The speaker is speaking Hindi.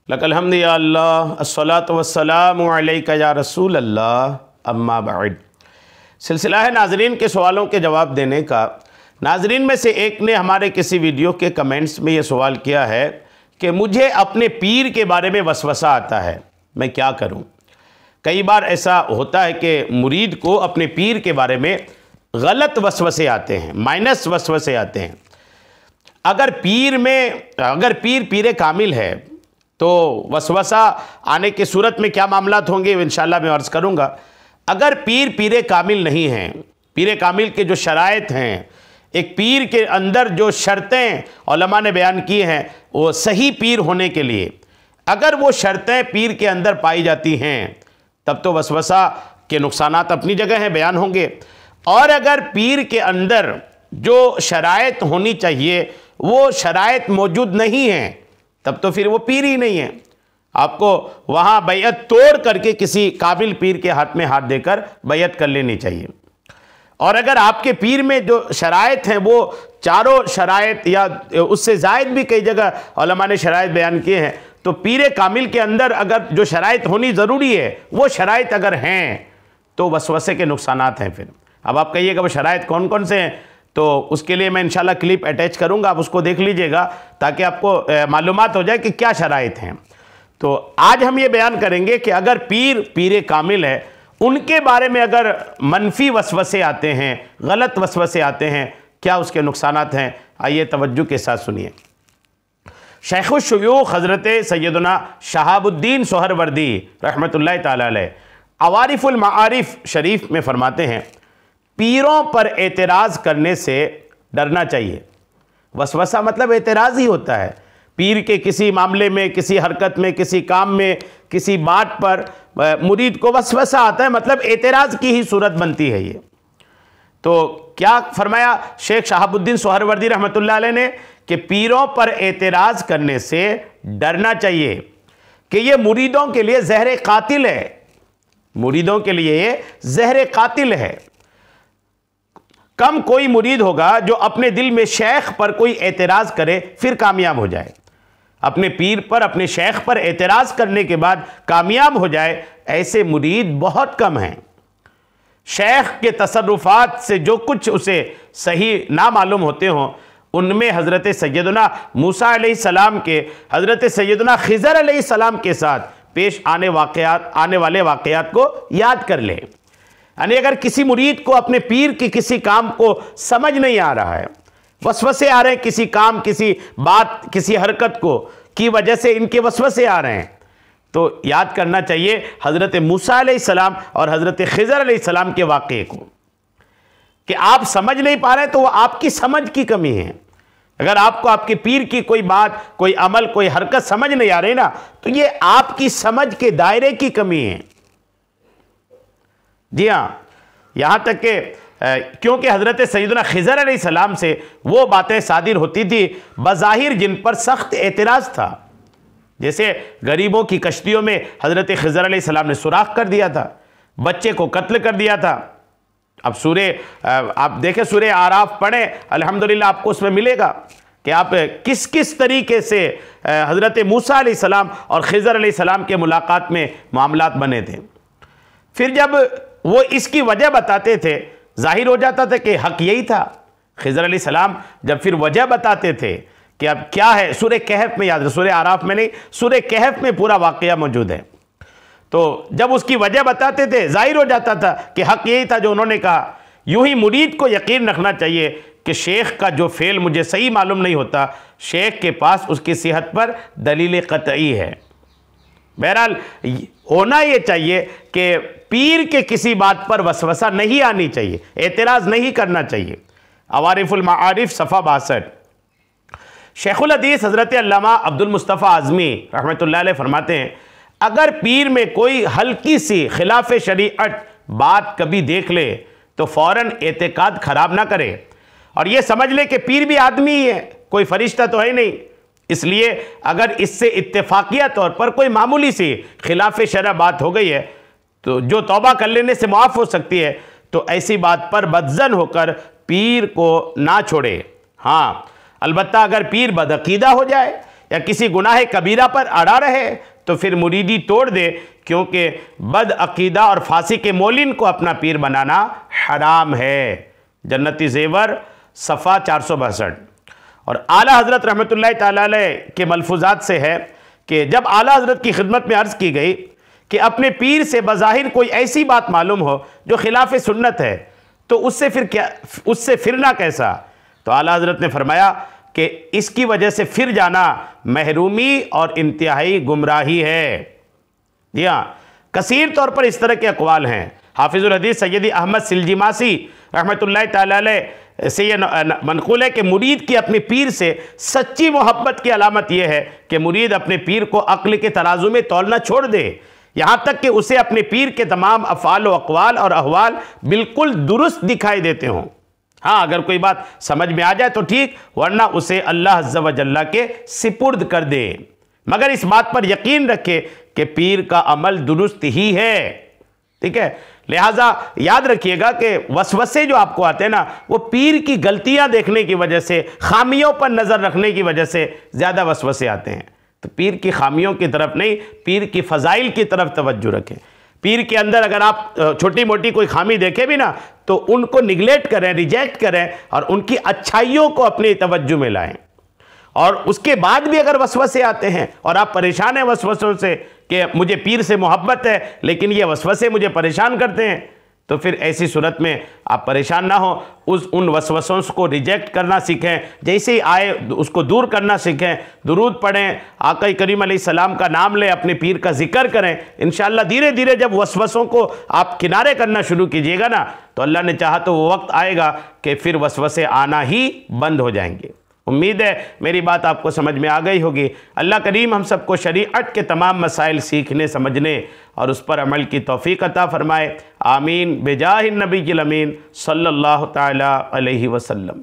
लकल हम्द या अल्लाह अस्सलातु वस्सलामु अलैका या रसूल अल्लाह अम्मा बाद। सिलसिला है नाजरीन के सवालों के जवाब देने का। नाजरीन में से एक ने हमारे किसी वीडियो के कमेंट्स में ये सवाल किया है कि मुझे अपने पीर के बारे में वसवसा आता है, मैं क्या करूं। कई बार ऐसा होता है कि मुरीद को अपने पीर के बारे में गलत वसवसे आते हैं, माइनस वसवसे आते हैं। अगर पीर कामिल है तो वसवसा आने की सूरत में क्या मामलात होंगे इंशाअल्लाह मैं अर्ज़ करूँगा। अगर पीर कामिल नहीं हैं, पीर कामिल के जो शराइत हैं, एक पीर के अंदर जो शर्तें उलमा ने बयान की हैं वो सही पीर होने के लिए, अगर वो शर्तें पीर के अंदर पाई जाती हैं तब तो वसवसा के नुकसानात अपनी जगह हैं, बयान होंगे। और अगर पीर के अंदर जो शराइत होनी चाहिए वो शराइत मौजूद नहीं हैं तब तो फिर वो पीर ही नहीं है। आपको वहाँ बैयत तोड़ करके किसी काबिल पीर के हाथ में हाथ देकर बैयत कर लेनी चाहिए। और अगर आपके पीर में जो शराइत हैं वो चारों शराइत या उससे ज़ायद भी कई जगह उलमा ने शराइत बयान किए हैं, तो पीर कामिल के अंदर अगर जो शराइत होनी ज़रूरी है वो शराइत अगर हैं तो वसवसे के नुकसानात हैं। फिर अब आप कहिएगा वो शराइत कौन कौन से हैं, तो उसके लिए मैं इंशाल्लाह क्लिप अटैच करूंगा, आप उसको देख लीजिएगा ताकि आपको मालूमात हो जाए कि क्या शराइत हैं। तो आज हम ये बयान करेंगे कि अगर पीर कामिल है उनके बारे में अगर मनफी वसवसे आते हैं, गलत वसवसे आते हैं, क्या उसके नुकसानात हैं। आइए तवज्जो के साथ सुनिए। शेखुल शुयूख हज़रत सैयदना शहाबुद्दीन सोहरवर्दी रहमतुल्लाह ताला अलैह अवारिफुल माआरिफ शरीफ में फरमाते हैं, पीरों पर एतराज़ करने से डरना चाहिए। वसवसा मतलब एतराज़ ही होता है। पीर के किसी मामले में, किसी हरकत में, किसी काम में, किसी बात पर मुरीद को वसवसा आता है, मतलब एतराज़ की ही सूरत बनती है ये। तो क्या फरमाया शेख शहाबुद्दीन सोहरवर्दी रहमतुल्लाह अलैह ने कि पीरों पर एतराज़ करने से डरना चाहिए कि ये मुरीदों के लिए ज़हर कातिल है, मुरीदों के लिए ये ज़हर कातिल है। कम कोई मुरीद होगा जो अपने दिल में शेख पर कोई एतराज़ करे फिर कामयाब हो जाए। अपने पीर पर, अपने शेख पर एतराज़ करने के बाद कामयाब हो जाए, ऐसे मुरीद बहुत कम हैं। शेख के तसर्रुफात से जो कुछ उसे सही ना मालूम होते हों, उनमें हज़रत सैयदना मूसा अलैहिस्सलाम के, हज़रत सैयदना खिज़र अलैहिस्सलाम के साथ पेश आने वाले वाक़यात को याद कर ले। यानी अगर किसी मुरीद को अपने पीर के किसी काम को समझ नहीं आ रहा है, वसवसे आ रहे हैं किसी काम, किसी बात, किसी हरकत को की वजह से इनके वसवसे आ रहे हैं, तो याद करना चाहिए हज़रत मूसा अलैहिस्सलाम और हज़रत खिज़र अलैहिस्सलाम के वाक़े को कि आप समझ नहीं पा रहे हैं तो वो आपकी समझ की कमी है। अगर आपको आपके पीर की कोई बात, कोई अमल, कोई हरकत समझ नहीं आ रही ना, तो ये आपकी समझ के दायरे की कमी है। जी हाँ, यहाँ तक कि क्योंकि हज़रत सैयदना खिज़र अलैहिस्सलाम से वो बातें सादिर होती थी बज़ाहिर जिन पर सख्त एतराज़ था। जैसे गरीबों की कश्तियों में हज़रत खिज़र अलैहिस्सलाम ने सुराख कर दिया था, बच्चे को कत्ल कर दिया था। अब आप देखें सूरे आराफ पढ़ें, अल्हम्दुलिल्लाह आपको उसमें मिलेगा कि आप किस किस तरीके से हज़रत मूसा अलैहिस्सलाम और खिज़र अलैहिस्सलाम के मुलाकात में मामलात बने थे। फिर जब वो इसकी वजह बताते थे, जाहिर हो जाता था कि हक़ यही था। खिज़र अलैहिस्सलाम जब फिर वजह बताते थे कि अब क्या है, सूरे कहफ में याद है, सूरे आराफ में नहीं, सूरे कहफ में पूरा वाक़या मौजूद है। तो जब उसकी वजह बताते थे जाहिर हो जाता था कि हक़ यही था जो उन्होंने कहा। यूं ही मुरीद को यकीन रखना चाहिए कि शेख का जो फ़ेल मुझे सही मालूम नहीं होता, शेख के पास उसकी सेहत पर दलील क़तई है। बहरहाल होना ये चाहिए कि पीर के किसी बात पर वसवसा नहीं आनी चाहिए, एतराज़ नहीं करना चाहिए। अवारिफुल माआरिफ सफ़ा 62। शेखुल हदीस हज़रत अल्लामा अब्दुल मुस्तफ़ा आज़मी रहमतुल्लाह अलैह फरमाते हैं, अगर पीर में कोई हल्की सी खिलाफ शरीअत बात कभी देख ले तो फ़ौरन एतकाद ख़राब ना करे और ये समझ ले कि पीर भी आदमी ही है, कोई फरिश्ता तो है नहीं। इसलिए अगर इससे इत्तेफाकिया तौर पर कोई मामूली सी खिलाफ शरअ बात हो गई है तो जो तौबा कर लेने से मुआफ़ हो सकती है, तो ऐसी बात पर बदज़न होकर पीर को ना छोड़े। हाँ, अलबत्ता अगर पीर बदअकीदा हो जाए या किसी गुनाह कबीरा पर अड़ा रहे तो फिर मुरीदी तोड़ दे, क्योंकि बद अकीदा और फासी के मोलिन को अपना पीर बनाना हराम है। जन्नती ज़ेवर सफ़ा 462। और आला हज़रत रहमतुल्लाह ताला अलैह के मलफूज़ात से है कि जब आला हज़रत की खिदमत में अर्ज़ की गई कि अपने पीर से बज़ाहिर कोई ऐसी बात मालूम हो जो खिलाफ सुन्नत है तो उससे फिर क्या, उससे फिरना कैसा? तो आला हज़रत ने फरमाया कि इसकी वजह से फिर जाना महरूमी और इंतहाई गुमराही है। जी हाँ, कसीर तौर पर इस तरह के अक़वाल हैं। हाफिज़ुल हदीस सैयदी अहमद सिलजिमासी रहमतुल्लाह ताला अलैह से ये मनक़ूल है कि मुरीद की अपने पीर से सच्ची मोहब्बत की अलामत यह है कि मुरीद अपने पीर को अक्ल के तराजू में तौलना छोड़ दे, यहाँ तक कि उसे अपने पीर के तमाम अफ़ाल व अक़वाल और अहवाल बिल्कुल दुरुस्त दिखाई देते हों। हाँ, अगर कोई बात समझ में आ जाए तो ठीक, वरना उसे अल्लाह अज़्ज़ा व जल्ला के सिपुर्द कर दे, मगर इस बात पर यकीन रखे कि पीर का अमल दुरुस्त ही है। ठीक है, लिहाजा याद रखिएगा कि वसवसे जो आपको आते हैं ना, वो पीर की गलतियां देखने की वजह से, खामियों पर नज़र रखने की वजह से ज़्यादा वसवसे आते हैं। तो पीर की खामियों की तरफ नहीं, पीर की फ़ज़ाइल की तरफ तवज्जो रखें। पीर के अंदर अगर आप छोटी मोटी कोई खामी देखें भी ना, तो उनको निगलेक्ट करें, रिजेक्ट करें और उनकी अच्छाइयों को अपनी तवज्जो में लाएं। और उसके बाद भी अगर वसवसे आते हैं और आप परेशान हैं वसवसों से कि मुझे पीर से मोहब्बत है लेकिन ये वसवसे मुझे परेशान करते हैं, तो फिर ऐसी सूरत में आप परेशान ना हो, उन वसवसों को रिजेक्ट करना सीखें, जैसे ही आए उसको दूर करना सीखें, दुरूद पढ़ें, आका करीम अलैहिस्सलाम का नाम लें, अपने पीर का जिक्र करें। इंशाअल्लाह धीरे धीरे जब वसवसों को आप किनारे करना शुरू कीजिएगा ना, तो अल्लाह ने चाहा तो वो वक्त आएगा कि फिर वसवसे आना ही बंद हो जाएंगे। उम्मीद है मेरी बात आपको समझ में आ गई होगी। अल्लाह करीम हम सबको शरीअत के तमाम मसाइल सीखने, समझने और उस पर अमल की तौफीक अता फ़रमाए। आमीन बेजाहिन नबी अमीन सल्लल्लाहु ताला अलैहि वसल्लम।